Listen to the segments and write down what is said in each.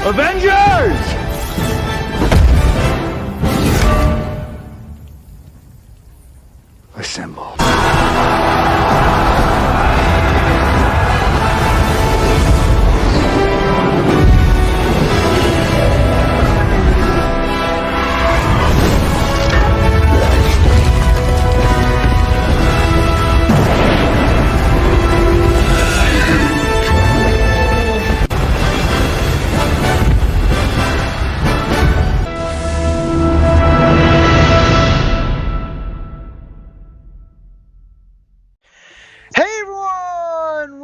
Avengers! Assemble.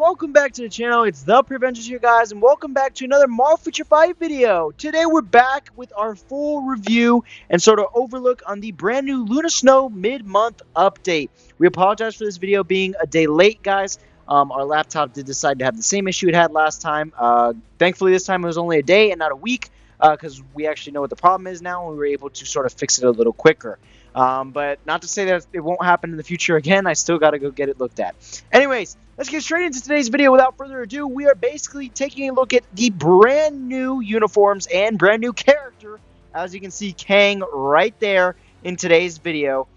Welcome back to the channel. It's the Prevengers here, guys, and welcome back to another Marvel Future Fight video. Today we're back with our full review and sort of overlook on the brand new Luna Snow mid-month update. We apologize for this video being a day late, guys. Our laptop did decide to have the same issue it had last time. Thankfully, this time it was only a day and not a week, because we actually know what the problem is now, and we were able to sort of fix it a little quicker. But not to say that it won't happen in the future again. I still got to go get it looked at. Anyways, let's get straight into today's video. Without further ado, we are basically taking a look at the brand new uniforms and brand new character. As you can see, Kang right there in today's video.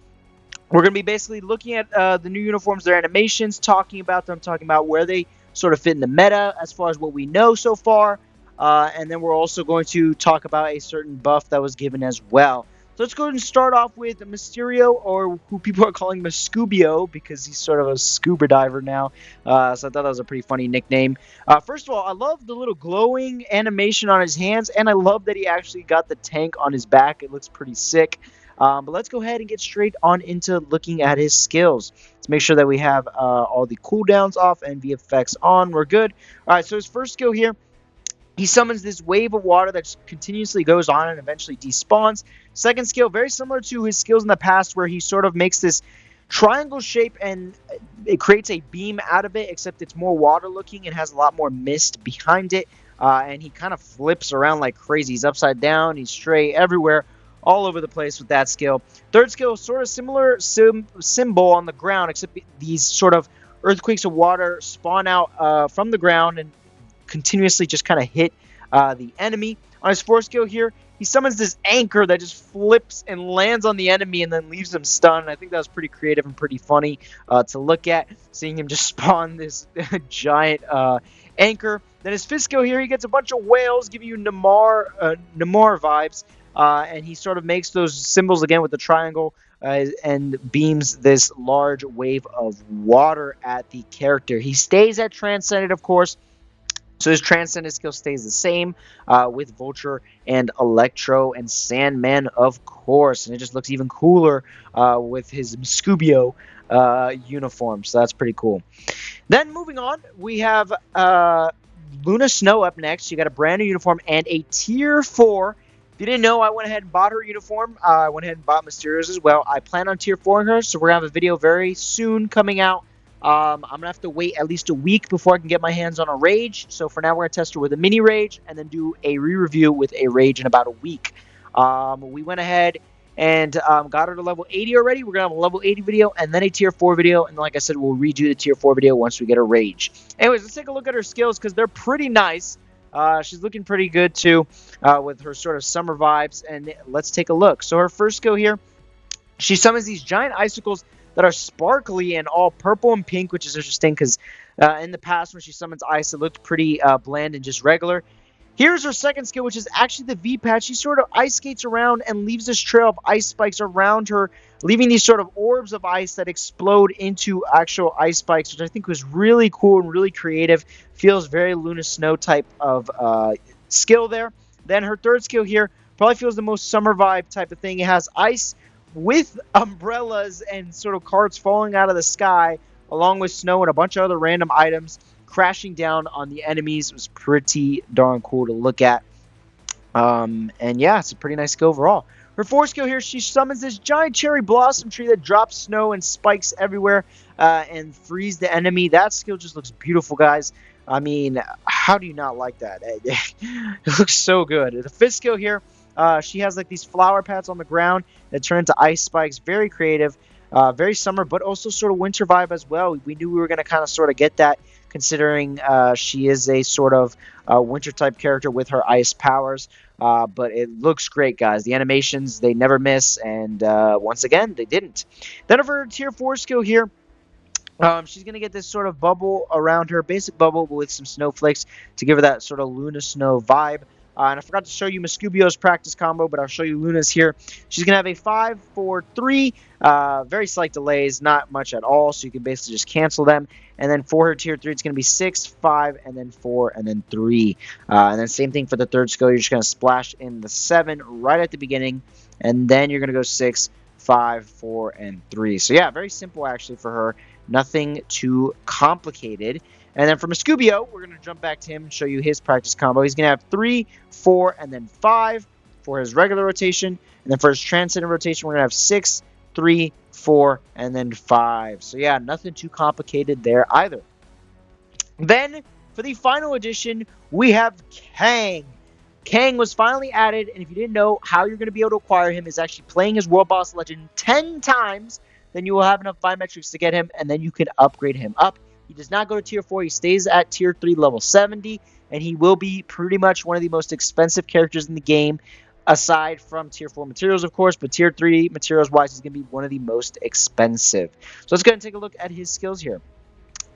We're going to be basically looking at the new uniforms, their animations, talking about them, talking about where they sort of fit in the meta as far as what we know so far. And then we're also going to talk about a certain buff that was given as well. So let's go ahead and start off with Mysterio, or who people are calling SCUbio, because he's sort of a scuba diver now. So I thought that was a pretty funny nickname. First of all, I love the little glowing animation on his hands, and I love that he actually got the tank on his back. It looks pretty sick. But let's go ahead and get straight on into looking at his skills. Let's make sure that we have all the cooldowns off and VFX on. We're good. All right, so his first skill here, he summons this wave of water that continuously goes on and eventually despawns. Second skill, very similar to his skills in the past, where he sort of makes this triangle shape and it creates a beam out of it, except it's more water looking and has a lot more mist behind it. And he kind of flips around like crazy. He's upside down, he's straight, everywhere, all over the place with that skill. Third skill, sort of similar symbol on the ground, except these sort of earthquakes of water spawn out from the ground and continuously just kind of hit the enemy. On his fourth skill here, he summons this anchor that just flips and lands on the enemy and then leaves him stunned. I think that was pretty creative and pretty funny to look at, seeing him just spawn this giant anchor. Then his fifth skill here, he gets a bunch of whales, giving you Namor vibes, and he sort of makes those symbols again with the triangle and beams this large wave of water at the character. He stays at Transcendent, of course. So his Transcendent skill stays the same with Vulture and Electro and Sandman, of course. And it just looks even cooler with his SCUbio uniform. So that's pretty cool. Then moving on, we have Luna Snow up next. You got a brand new uniform and a Tier 4. If you didn't know, I went ahead and bought her uniform. I went ahead and bought Mysterio's as well. I plan on Tier 4 her, so we're going to have a video very soon coming out. I'm going to have to wait at least a week before I can get my hands on a Rage. So for now, we're going to test her with a mini Rage and then do a re-review with a Rage in about a week. We went ahead and got her to level 80 already. We're going to have a level 80 video and then a Tier 4 video. And like I said, we'll redo the Tier 4 video once we get a Rage. Anyways, let's take a look at her skills because they're pretty nice. She's looking pretty good too with her sort of summer vibes. And let's take a look. So her first skill here, she summons these giant icicles that are sparkly and all purple and pink, which is interesting because in the past when she summons ice, it looked pretty bland and just regular. Here's her second skill, which is actually the V-Patch. She sort of ice skates around and leaves this trail of ice spikes around her, leaving these sort of orbs of ice that explode into actual ice spikes, which I think was really cool and really creative. Feels very Luna Snow type of skill there. Then her third skill here probably feels the most summer vibe type of thing. It has ice with umbrellas and sort of carts falling out of the sky, along with snow and a bunch of other random items crashing down on the enemies. It was pretty darn cool to look at. And yeah, it's a pretty nice skill overall. Her fourth skill here, she summons this giant cherry blossom tree that drops snow and spikes everywhere and frees the enemy. That skill just looks beautiful, guys. I mean, how do you not like that? It looks so good. The fifth skill here, she has like these flower pads on the ground that turn into ice spikes. Very creative, very summer, but also sort of winter vibe as well. We knew we were going to kind of sort of get that considering she is a sort of winter-type character with her ice powers. But it looks great, guys. The animations, they never miss, and once again, they didn't. Then over tier 4 skill here, she's going to get this sort of bubble around her, basic bubble with some snowflakes to give her that sort of Luna Snow vibe. And I forgot to show you SCUbio's practice combo, but I'll show you Luna's here. She's going to have a 5, 4, 3, very slight delays, not much at all, so you can basically just cancel them. And then for her tier 3, it's going to be 6, 5, and then 4, and then 3. And then same thing for the third skill. You're just going to splash in the 7 right at the beginning, and then you're going to go 6, 5, 4, and 3. So yeah, very simple actually for her. Nothing too complicated. And then from SCUbio, we're going to jump back to him and show you his practice combo. He's going to have 3, 4, and then 5 for his regular rotation. And then for his transcendent rotation, we're going to have 6, 3, 4, and then 5. So yeah, nothing too complicated there either. Then for the final edition, we have Kang. Kang was finally added, and if you didn't know, how you're going to be able to acquire him is actually playing his World Boss Legend 10 times. Then you will have enough biometrics to get him, and then you can upgrade him up. He does not go to tier 4. He stays at tier 3, level 70, and he will be pretty much one of the most expensive characters in the game, aside from tier 4 materials, of course, but tier 3 materials-wise, he's going to be one of the most expensive. So let's go ahead and take a look at his skills here.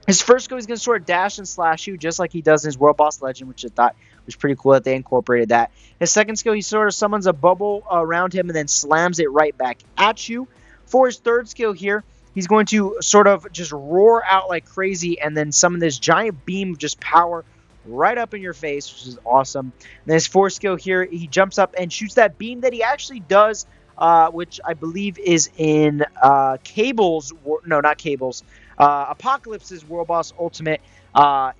His first skill, he's going to sort of dash and slash you, just like he does in his World Boss Legend, which I thought was pretty cool that they incorporated that. His second skill, he sort of summons a bubble around him and then slams it right back at you. For his third skill here, he's going to sort of just roar out like crazy and then summon this giant beam of just power right up in your face, which is awesome. And then his fourth skill here, he jumps up and shoots that beam that he actually does, which I believe is in Apocalypse's World Boss Ultimate.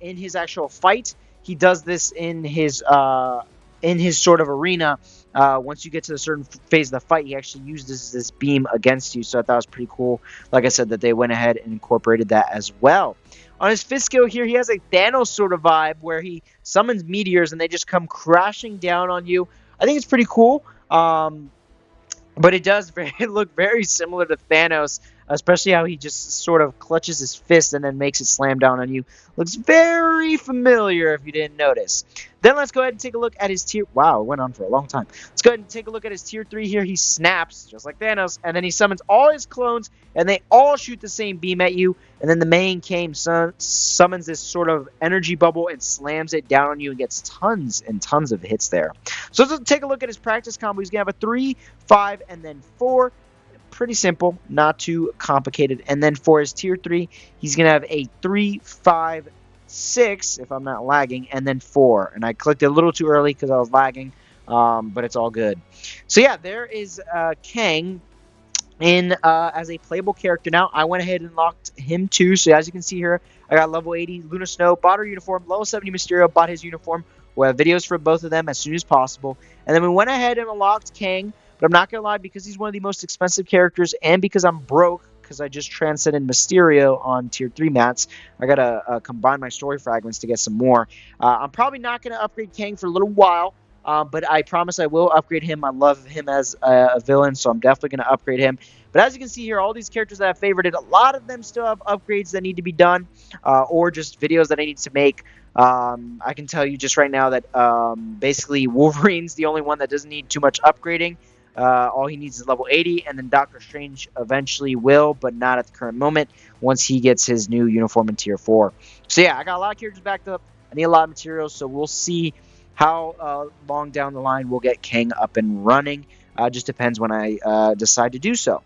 In his actual fight, he does this in his sort of arena. Once you get to a certain phase of the fight, he actually uses this beam against you. So I thought it was pretty cool, like I said, that they went ahead and incorporated that as well. On his fifth skill here, he has a Thanos sort of vibe where he summons meteors and they just come crashing down on you. I think it's pretty cool. But it does look very similar to Thanos, especially how he just sort of clutches his fist and then makes it slam down on you. Looks very familiar if you didn't notice. Then let's go ahead and take a look at his tier... Wow, it went on for a long time. Let's go ahead and take a look at his tier 3 here. He snaps, just like Thanos, and then he summons all his clones, and they all shoot the same beam at you. And then the main Kang summons this sort of energy bubble and slams it down on you and gets tons and tons of hits there. So let's take a look at his practice combo. He's going to have a 3, 5, and then 4. Pretty simple, not too complicated. And then for his tier 3, he's going to have a 3, 5, 6, if I'm not lagging, and then 4. And I clicked it a little too early because I was lagging, but it's all good. So yeah, there is Kang in as a playable character now. I went ahead and locked him too. So as you can see here, I got level 80 Luna Snow, bought her uniform, level 70 Mysterio, bought his uniform. We'll have videos for both of them as soon as possible. And then we went ahead and unlocked Kang. But I'm not going to lie, because he's one of the most expensive characters and because I'm broke, because I just transcended Mysterio on tier 3 mats, I got to combine my story fragments to get some more. I'm probably not going to upgrade Kang for a little while, but I promise I will upgrade him. I love him as a villain, so I'm definitely going to upgrade him. But as you can see here, all these characters that I've favorited, a lot of them still have upgrades that need to be done, or just videos that I need to make. I can tell you just right now that basically Wolverine's the only one that doesn't need too much upgrading. All he needs is level 80, and then Doctor Strange eventually will, but not at the current moment, once he gets his new uniform in tier 4. So yeah, I got a lot of characters backed up. I need a lot of materials, so we'll see how long down the line we'll get Kang up and running. Just depends when I decide to do so.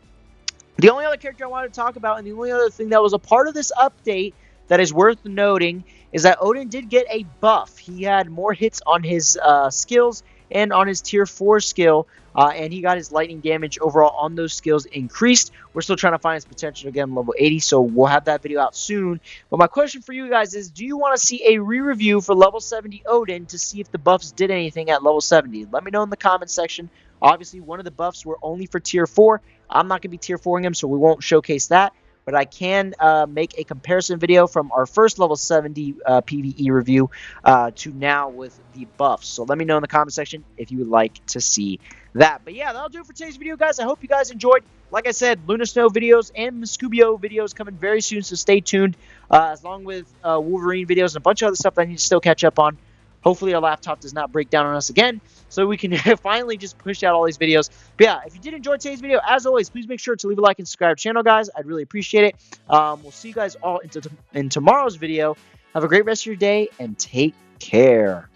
The only other character I wanted to talk about, and the only other thing that was a part of this update that is worth noting, is that Odin did get a buff. He had more hits on his skills and on his tier 4 skill, and he got his lightning damage overall on those skills increased. We're still trying to find his potential to get him level 80, so we'll have that video out soon. But my question for you guys is, do you want to see a re-review for level 70 Odin to see if the buffs did anything at level 70? Let me know in the comment section. Obviously, one of the buffs were only for tier 4. I'm not going to be tier 4ing him, so we won't showcase that. But I can make a comparison video from our first level 70 PvE review to now with the buffs. So let me know in the comment section if you would like to see that. But yeah, that'll do it for today's video, guys. I hope you guys enjoyed. like I said, Luna Snow videos and SCUbio videos coming very soon, so stay tuned. Along with Wolverine videos and a bunch of other stuff that I need to still catch up on. Hopefully our laptop does not break down on us again, so we can finally just push out all these videos. But yeah, if you did enjoy today's video, as always, please make sure to leave a like and subscribe to the channel, guys. I'd really appreciate it. We'll see you guys all in tomorrow's video. Have a great rest of your day, and take care.